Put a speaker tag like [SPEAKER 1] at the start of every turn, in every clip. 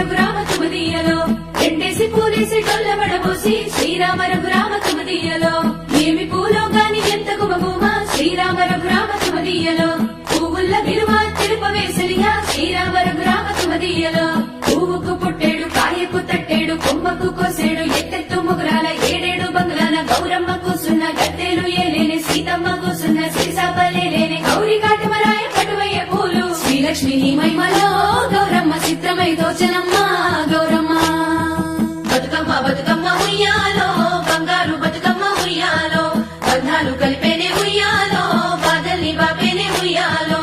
[SPEAKER 1] రఘురామ తుమదీయలో ఎండేసి పూలేసి డొల్లబడబోసి శ్రీరామ రఘురామ తుమదీయలో ఏమి పూలో గాని ఎంత గుమగుమ శ్రీరామ రఘురామ తుమదీయలో పువ్వుల్ల విలువ తిరుపవేసలిగా శ్రీరామ రఘురామ తుమదీయలో పువ్వుకు పుట్టేడు కాయకు తట్టేడు కొమ్మకు కోసేడు ఎత్తెత్తు ముగురాల ఏడేడు బంగ్లాల గౌరమ్మ కూసున్న గద్దెలు ఏలేని సీతమ్మ కూసున్న సిరిసాపలేని గౌరీ కాటమరాయ పటువయ్య పూలు శ్రీలక్ష్మి మహిమలో గౌరమ్మ చిత్రమై దోచనమ్మ గౌరమ్మ బతుకమ్మ బతుకమ్మ ఉయ్యాలో బంగారు బతుకమ్మ ఉయ్యాలో బంధాలు కలిపేనే ఉయ్యాలో బాధల్ని బాపేనే ఉయ్యాలో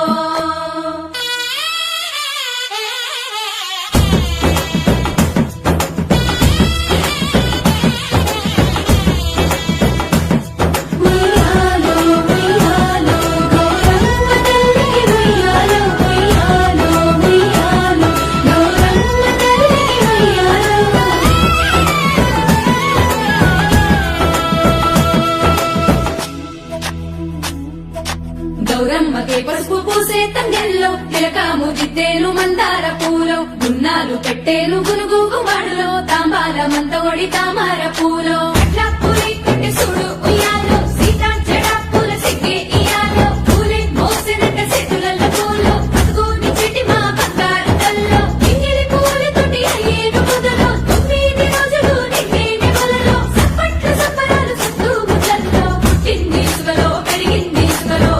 [SPEAKER 1] గౌరమ్మకే పసుపు పూసే తంగెల్లో తిలకాము దిద్దేలు మందార పూలో గున్నాలు పెట్టేలు గునుగు గుమాడులో తాంబాల మంతగొడి తామార పూలో అట్లా పూలి కొట్టి చూడు ఉయ్యాలో సీతా చెడ పూల సిగ్గే ఇయాలో పూలే మోసినట్ట చేతులల్ల పూలో బతుకుని చిటి మా బంగారు కల్లో ఇంగిలి పూలి తోటి అయ్యేను మొదలో 9 రోజులు నిండేని వలలో సప్పట్లు సప్పరాలు సత్తు ముద్దల్లో పుట్టింది సుగలో పెరిగింది సుగలో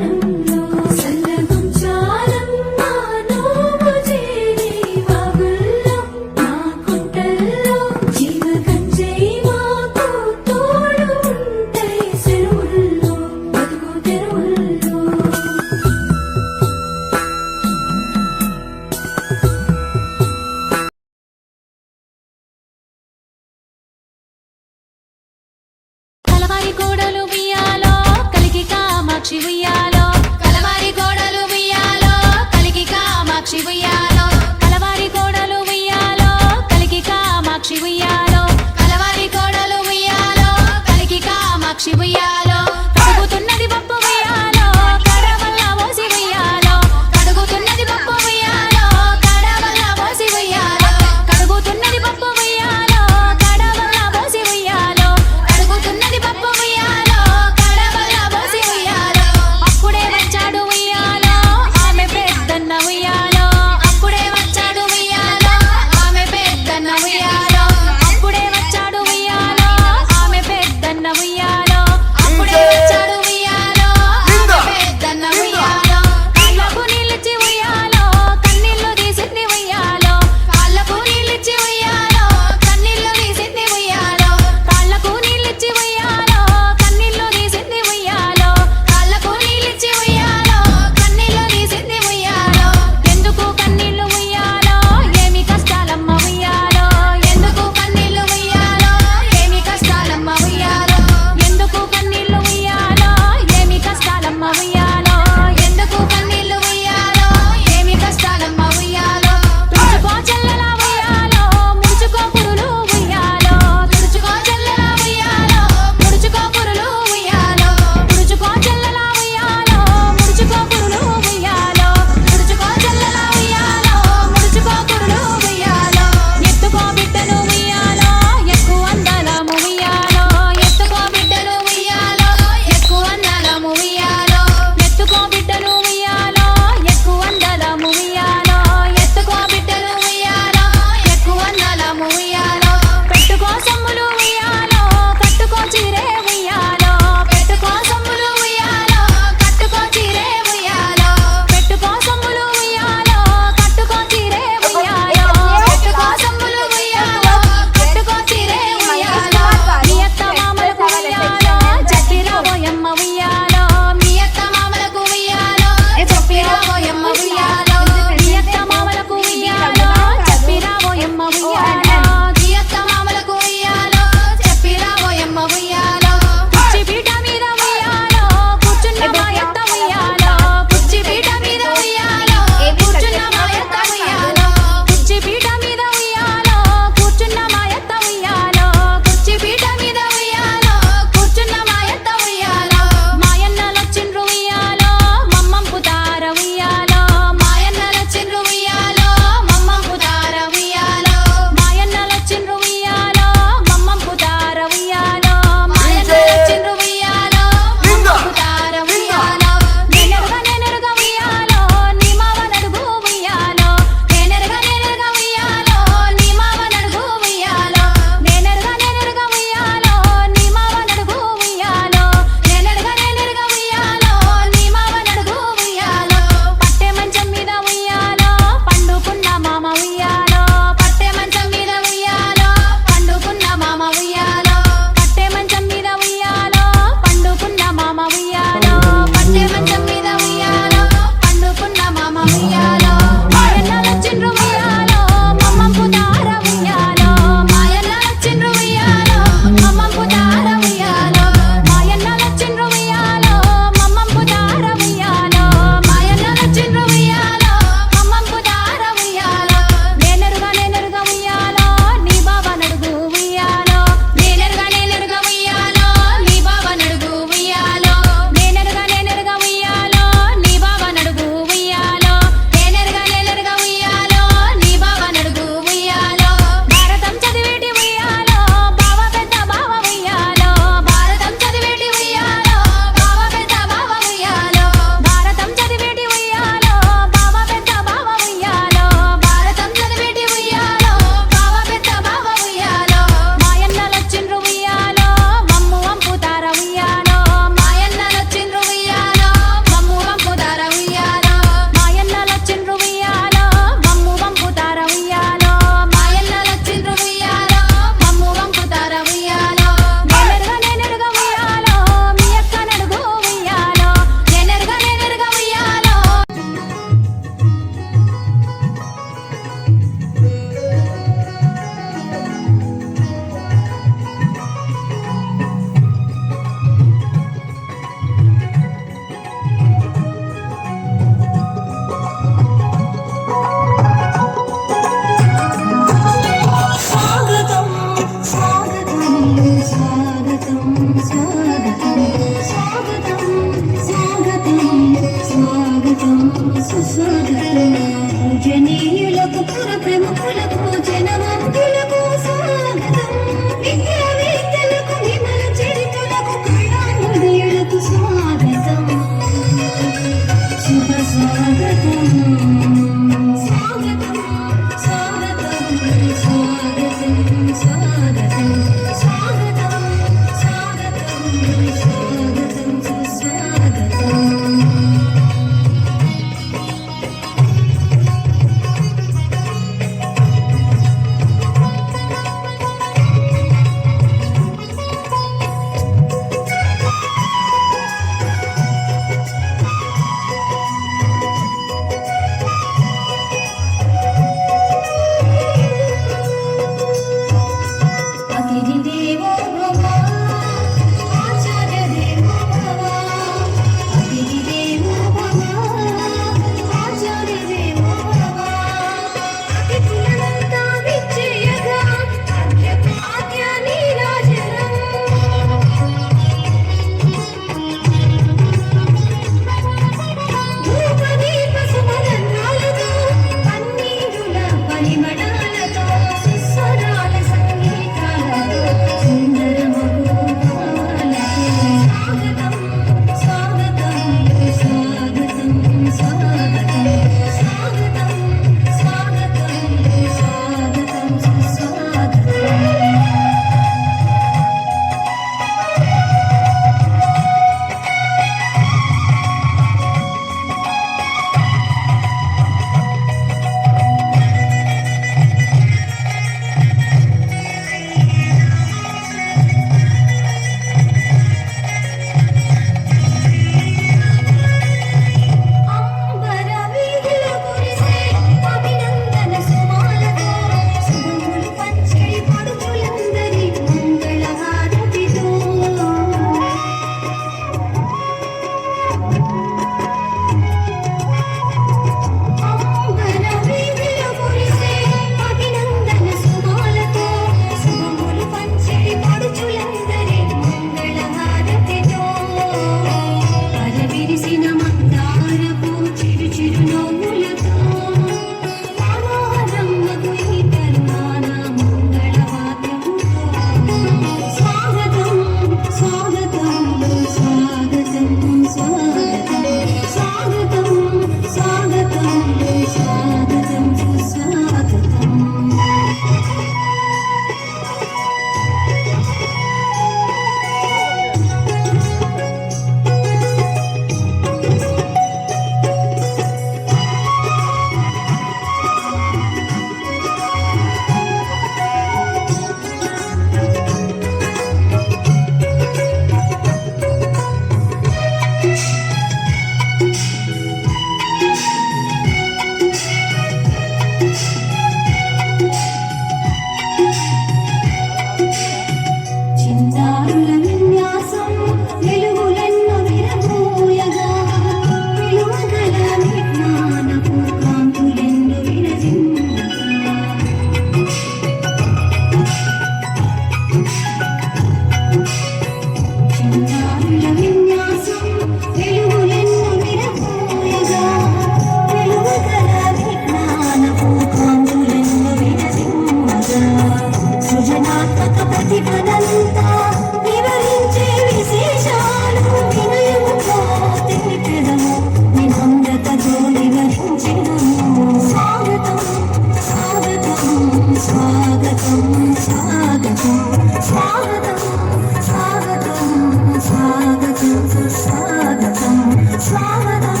[SPEAKER 2] స్వాగతం స్వాగతం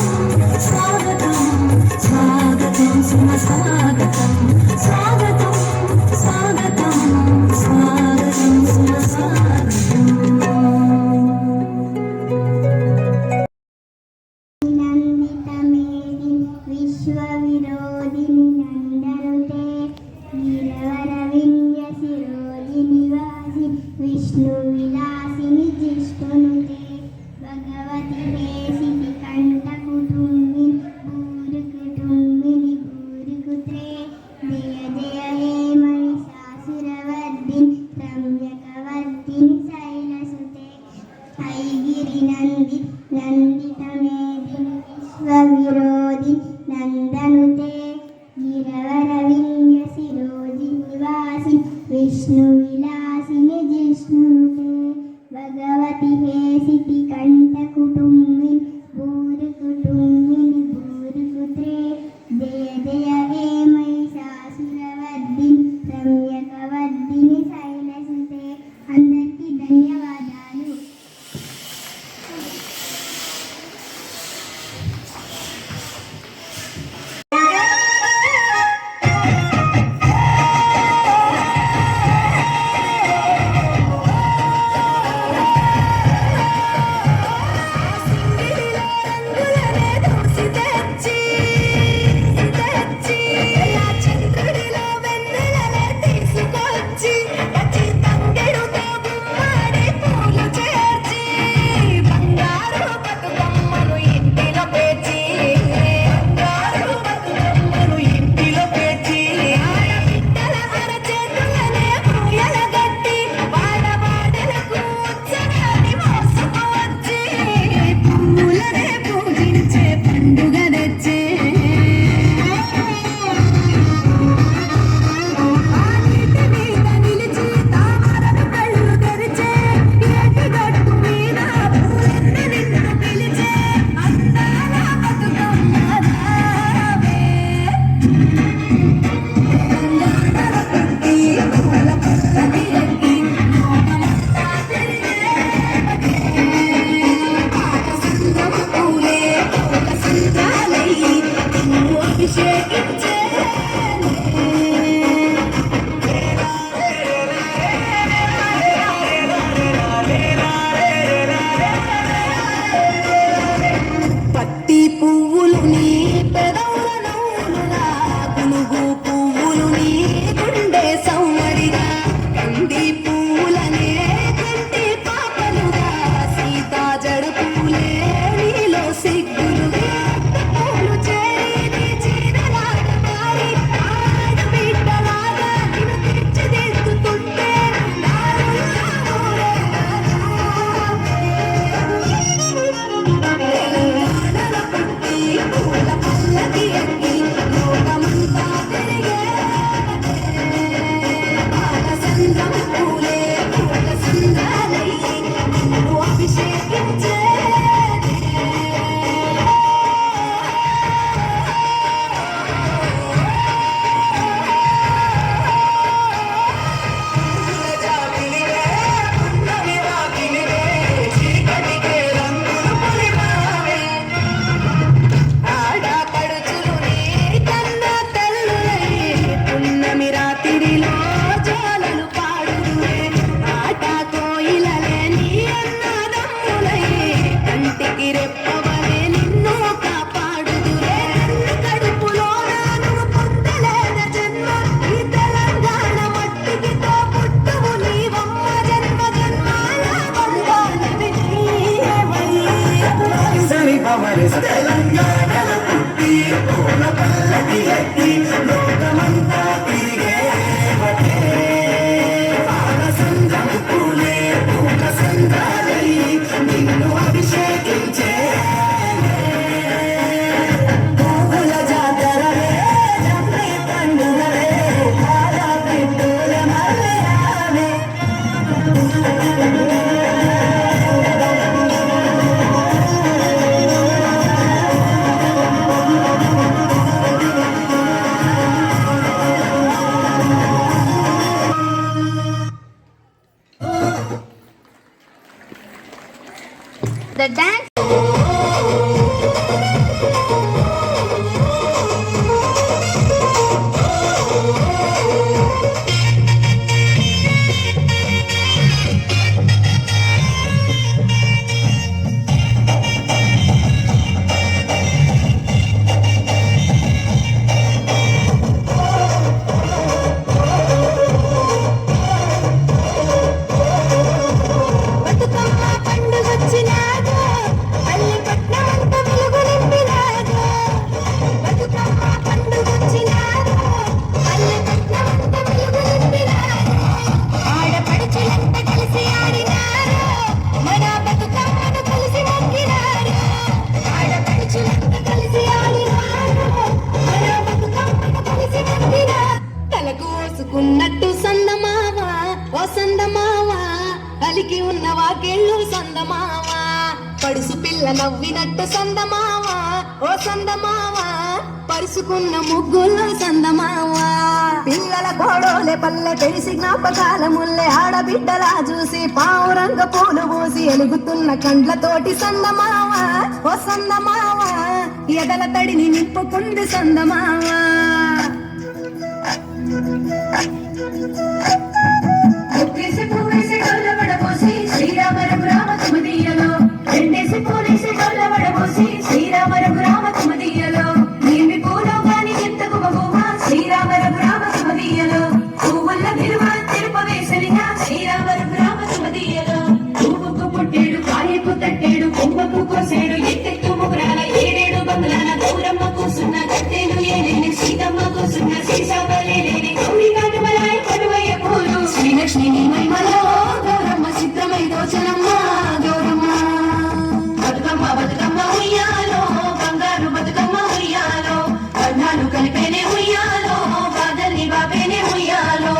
[SPEAKER 2] స్వాగతం స్వాగతం సుమ స్వాగతం స్వాగతం స్వాగతం స్వాగతం సుమ స్వాగతం
[SPEAKER 3] నందితమేది విశ్వవిరోధిని నందనుతే నీలవరవింద్య శిరోధిని వాసి విష్ణు విలాసిని జిష్ణునుతే భగవతి హేసిని కంఠకుటుంబి భూరుకుటుంబిని భూరుకుత్రే జయ జయ హే మహిషాసురవర్ధిని రమ్యకవర్ధిని శైలసుతే ఐగిరి నంది నందితమేదిని విశ్వవిరోధి నందనుతే గిరవరవింద్య శిరోజి నివాసి విష్ణు విలాసిని జిష్ణునుతే భగవతి హేసితి కంఠ కుటుంబిని భూరి కుటుంబిని భూరికుత్రే జయ జయ హే మహిషాసురవర్ధిని రమ్యకవర్ధిని శైలసుతే. అందరికీ ధన్యవాదాలు.
[SPEAKER 2] పత్తి పువ్వులు నీ పెదవుల నవ్వులుగా పులుగు పువ్వులు నీ గుండె సవ్వడిగా కంది పువ్వులనే కంటి పాపలుగా సీతా జడ పూలే నీలో సిగ్గులుగా పూలు చేరి నీ చీరలాగా మారి ఆడబిడ్డలాగా నిన్ను తీర్చిదిద్దుతుంటే పూల పల్లకి ఎక్కి లోకమంతా తిరిగే పాలసంద్రం పూలే పూల సంద్రాలయ్యి నిన్ను అభిషేకించే ఆడపడుచులు నీ కన్న తల్లులై పున్నమి రాత్రిలో జోలలు పాడుదురే ఆట కోయిలలే నీ అన్నదమ్ములై కంటికి రెప్పవలే నిన్ను కాపాడుదురే కడుపులో నువ్వు పొందలేన జన్మ ఈ తెలంగాణ మట్టికి తో పుట్టువు నీవమ్మ జన్మ జన్మాల బంధాలవి
[SPEAKER 4] తెలంగాణల పుట్టి పూల పల్లకి ఎక్కి లోకమంతా తిరిగేవటే పాలసంద్రం పూలే పూల సంద్రాలయ్యి నిన్ను అభిషేకించే పువ్వుల జాతరలే జమ్మి పండుగలే ఆడబిడ్డల మల్లెరావే
[SPEAKER 3] The dance
[SPEAKER 2] బతుకమ్మ పండుగొచ్చినాదో పల్లె పట్నమంత వెలుగు నింపినాదో. బతుకమ్మ పండుగొచ్చినాదో పల్లె పట్నమంత వెలుగు నింపినాదో. ఆడపడుచులంత కలిసి ఆడినారు, మన బతుకమ్మను కలిసి మొక్కినారు. ఆడపడుచులంత కలిసి ఆడినారు, మన బతుకమ్మను కలిసి మొక్కినారు. తలకు ఓసుకున్నట్టు సందమావ ఓ సందమావ, కలికి ఉన్న వాకేళ్ళు సందమావ. పడుసు పిల్ల నవ్వినట్టు సందమావ ఓ సందమావ, పరుసుకున్న ముగ్గుల్లో సందమావ. పిల్లల గోడోలే పల్లె తెలిసి జ్ఞాపకాల ముల్లె, ఆడబిడ్డలా చూసి పావురంగ పూలు పూసి ఎలుగుతున్న కండ్లతోటి సందమావ ఓ సందమావ, ఎదల తడిని నింపుకుంది సందమావ.
[SPEAKER 1] ఒక్కేసి పువ్వేసి డొల్ల వడబోసి శ్రీరామ రఘురామ తుమదీయలో, రెండేసి పూలేసి డొల్ల వడబోసి శ్రీరామ రఘురామ తుమదీయలో. ఏమి పూలో గాని ఎంత గుమగుమ శ్రీరామ రఘురామ తుమదీయలో. పువ్వుల విలువ తిరుపవేసలిగా శ్రీరామ రఘురామ తుమదీయలో. పువ్వుకు పుట్టేడు కాయకు తట్టేడు కొమ్మకు కోసేడు ఎత్తెత్తు ముగురాల ఏడేడు బంగ్లాల గౌరమ్మ కూసున్న గట్టెలు ఏలేని సీతమ్మ కూసున్న సీసాబలేని గౌరీ కాటుమలాయ కరువయ్య పూలు శ్రీలక్ష్మి నీ మహిమలో గౌరమ్మ చిత్రమై దోచనమ్మ గౌరమ్మ. బతుకమ్మ బతుకమ్మ ఉయ్యాలో బంగారు బతుకమ్మ ఉయ్యాలో, వర్ణాలు కలిపేనే ఉయ్యాలో బాధల్ని బాపేనే ఉయ్యాలో.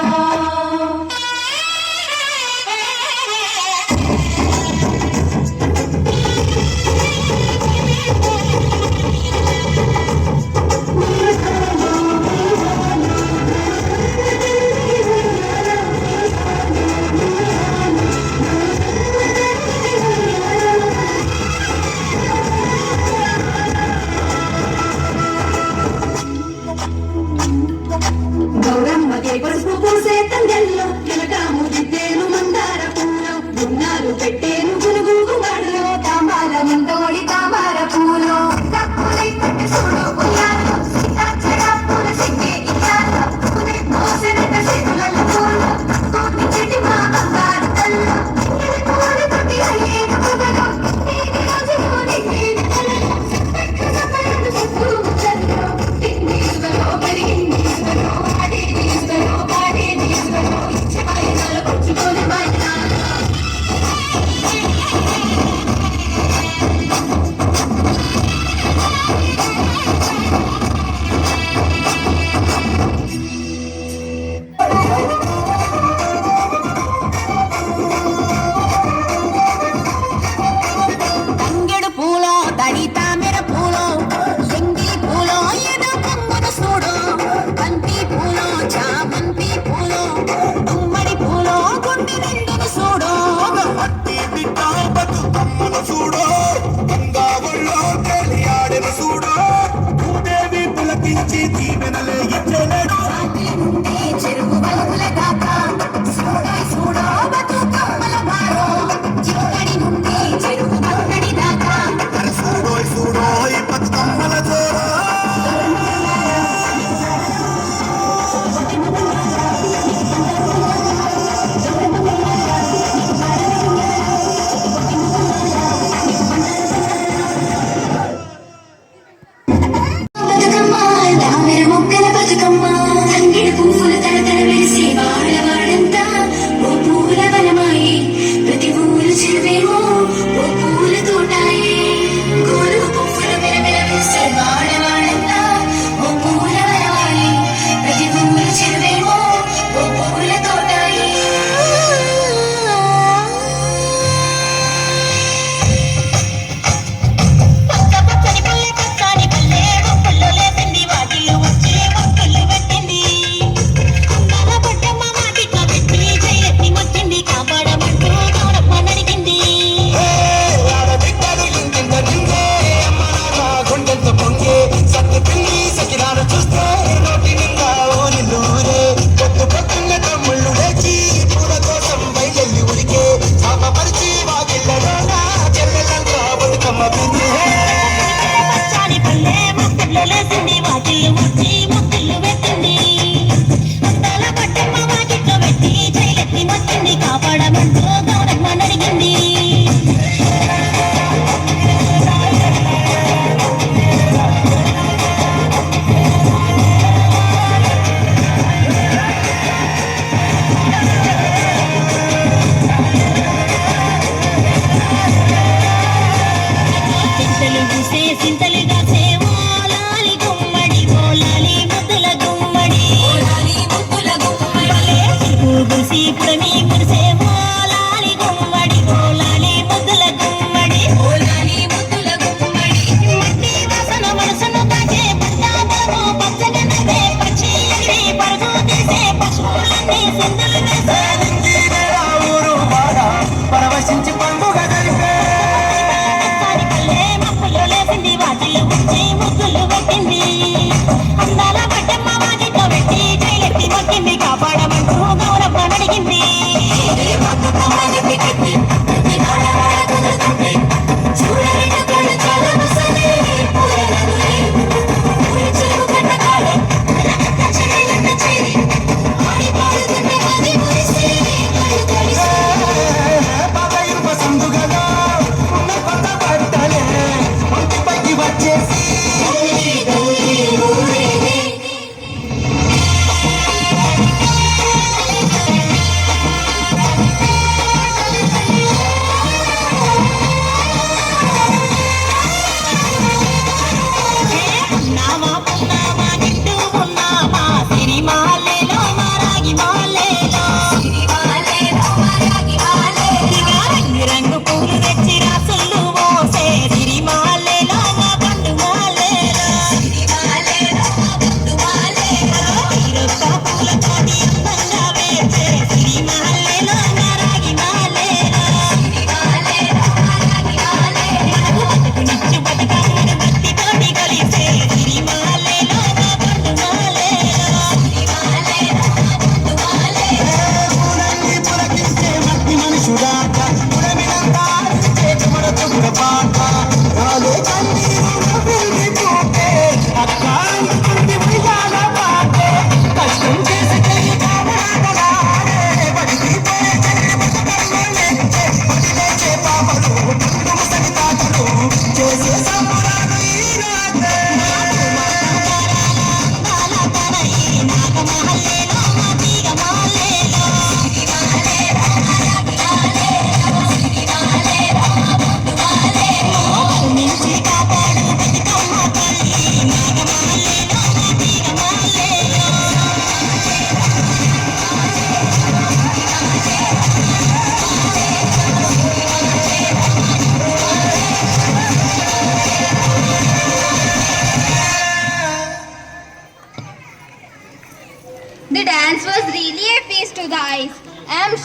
[SPEAKER 1] గౌరమ్మకే పసుపు పూసే తంగెల్లో కిలకాము దిద్దేను మందార పూలు, గున్నాలు పెట్టేను గునుగు గుమ్మడిలో తాంబాల ముందోడి తాంబార పూలు. తప్పులై పట్టి చూడు ఉయ్యాలో, సీతాక్షర పూల సిగ్గే ఇయ్యాలో, పునే మోసెనట చేతులలో పూలు, కోటి చెటి మా బంగారు తల్లు. ఇంగిలి పూల తొట్టి అయ్యేను పొగలో, నీటి రోజులో నిండేను కలలో, సత్తక్క సపరడు సుత్తు ముచ్చల్లో, ఇంగీసులో పెరిగింగీసులో, అడేదీసులో పాడేదీసులో, ఇచ్చి పైనాలు పుచ్చుకొని పైనాలు.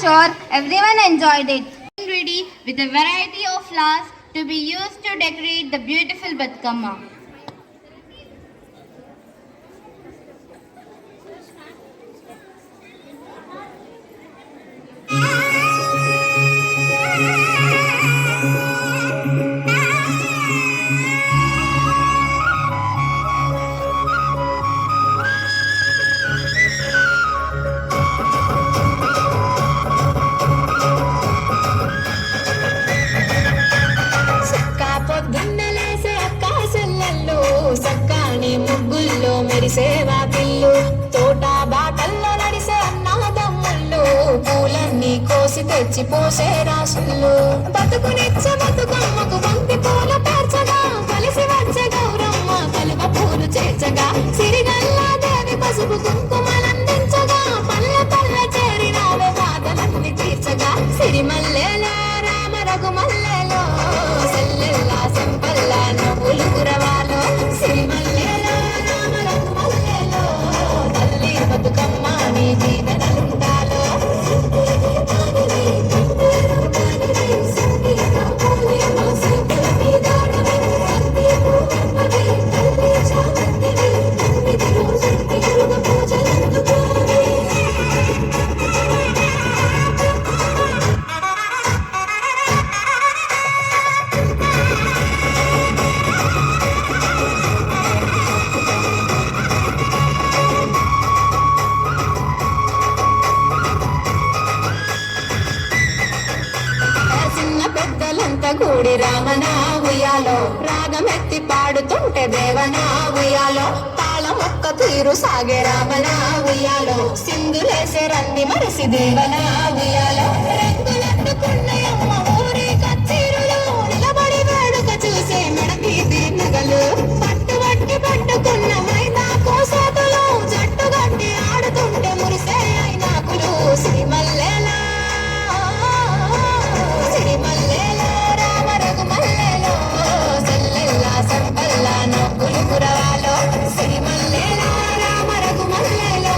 [SPEAKER 3] sure everyone enjoyed it. Ready with a variety of flowers to be used to decorate the beautiful Batkama.
[SPEAKER 2] మెరిసేవా పిల్లు తోట బాటల్లో నడిసే అన్నాదమ్ముళ్ళు పూలన్నీ కోసి తెచ్చి పోసే రాసులు బతుకునిచ్చ బతుకమ్మకు బంతి పూల పేర్చగా కలిసి వచ్చే గౌరమ్మ కలువ పూలు చేర్చగా సిరిగల్లా దేవి పసుపు కుంకుమలందించగా పల్లె పల్లె చేరినావే బాధలన్నీ తీర్చగా సిరిమల్లెలో రామ రఘుమల్లెలో సెల్లెల్లా సంపల్లా నవ్వులు కురవాలో సిరిమల్లెలో బతుకమ్మ నీ జీవనలుండాలో కూడి రామనా ఉయ్యాలో రాగమెత్తి పాడుతుంటే దేవనా ఉయ్యాలో తాళమొక్క తీరు సాగే రామనా ఉయ్యాలో సింధులేసే రన్ని మరిసి దేవనా ఉయ్యాలో రంగులట్టుకున్నయమ్మ ఊరి కచ్చీరులు నిలబడి వేడుక చూసే మెడకి దీర్నగలు పట్టుబట్టి పట్టుకున్న మైదా కోసేతులు జట్టు గట్టి ఆడుతుంటే మురిసే అయినాకులు సిరిమల్లెలా సిరిమల్లెలా మల్లెలో సెల్లెల్లా సంపల్లా నవ్వులు కురవాలో సిరిమల్లెలో రామ రఘుమల్లెలో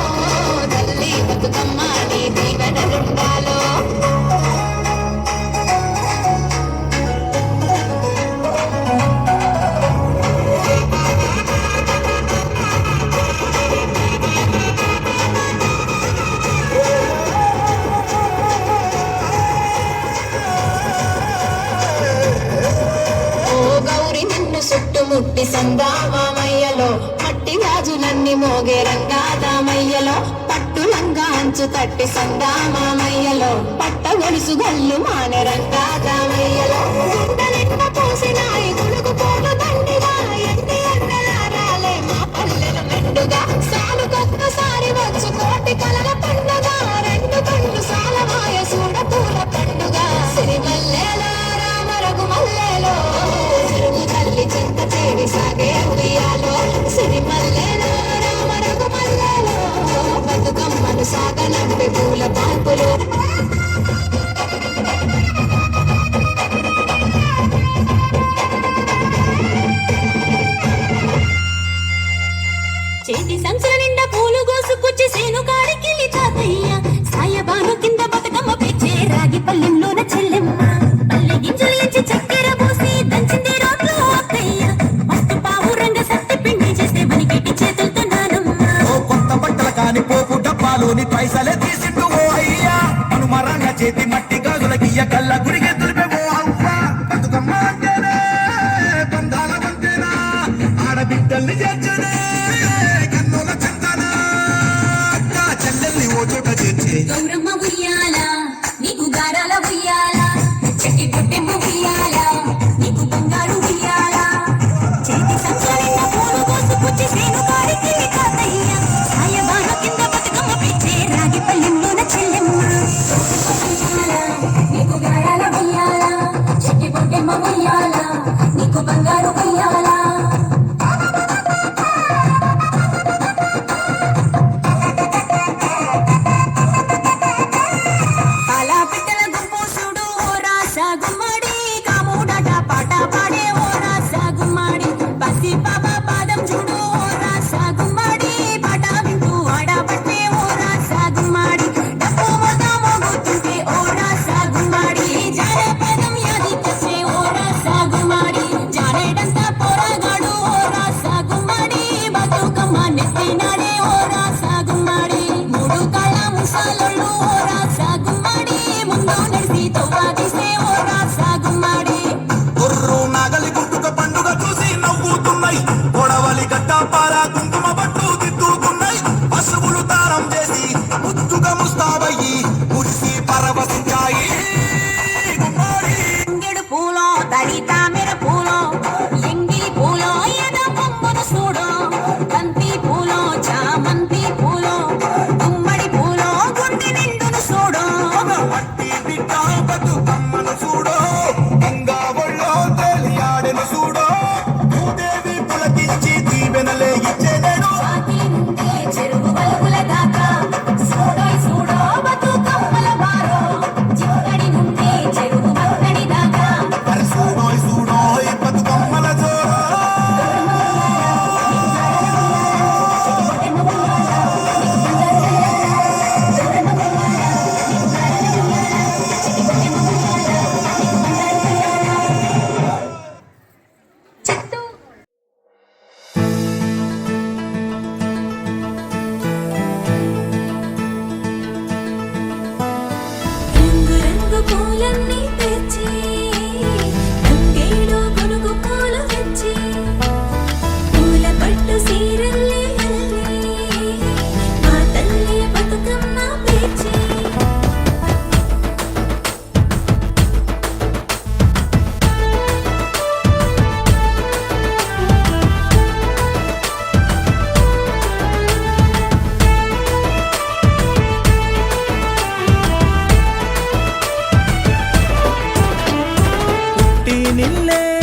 [SPEAKER 2] తల్లి బతుకమ్మ నీ దీవెనలుండాలో చుట్టుముట్టి సందామయ్యలో మట్టి గాజులన్నీ మోగే రంగాదామయ్యలో పట్టు లంగా అంచు తట్టి సందామయ్యలో పట్ట గొలుసు గల్లు మానే రంగాదామయ్యలో గుండెలెండ పోసినాయి గుడుగు పోటు దండిగా ఎన్ని అన్నలారాలే మా పల్లెల మెండుగా సాలుకొక్కసారి వచ్చు కోటి కలల పండుగ రెండు కళ్ళు సాలమాయ చూడ పూల పండుగ సిరిమల్లెలో రామ రఘుమల్లెలో తల్లి చింత చేరి సాగే ఉయ్యాలో సిరిమల్లెలో రామ రఘుమల్లెలో బతుకమ్మను సాగనంపే పూల పాల్పులు చేతి సంచుల నిండా పూలు గోసుకొచ్చి సేను కాడికెళ్ళి తాతయ్య సాయబాను కింద బతుకమ్మ పెంచే రాగి పల్లెంలోన చెల్లెమ్మ పల్లె గింజలు ఎంచి చక్కెర పోసి దంచింది రోడ్లో అక్కయ్య మస్తు పావు రంగ సత్తి పిండి చేస్తే వనికెట్టి చేతులతో నానమ్మ
[SPEAKER 4] ఓ కొత్త బట్టల కాని పోపు డబ్బాలోని పైసలే తీసిండు ఓ అయ్యా అనుమరంగా చేతి మట్టి గాజుల గియ్య కళ్ళ గుడిగే తులిపేవో అవ్వ బతుకమ్మ అంటేనే బంధాల వంతేనా ఆడబిడ్డల్ని చేర్చనే కన్నుల చందన అక్క చెల్లెల్ని ఓ చోట చేర్చే
[SPEAKER 1] గౌరమ్మ ఉయ్యాల నీకు గారాల ఉయ్యాల చెట్టి పొట్టెమ్మ ఉయ్యాల నీకు బంగారు ఉయ్యాల చేతి సంచారిన పూలు కోసుకొచ్చి సేను కాడికెళ్ళి తాతయ్య సాయబాను కింద బతుకమ్మ పెంచే రాగి పల్లెంలోన చెల్లెమ్మ నీకు గారాల ఉయ్యాల చెట్టి పొట్టెమ్మ ఉయ్యాల నీకు బంగారు ఉయ్యాల
[SPEAKER 5] నిన్నే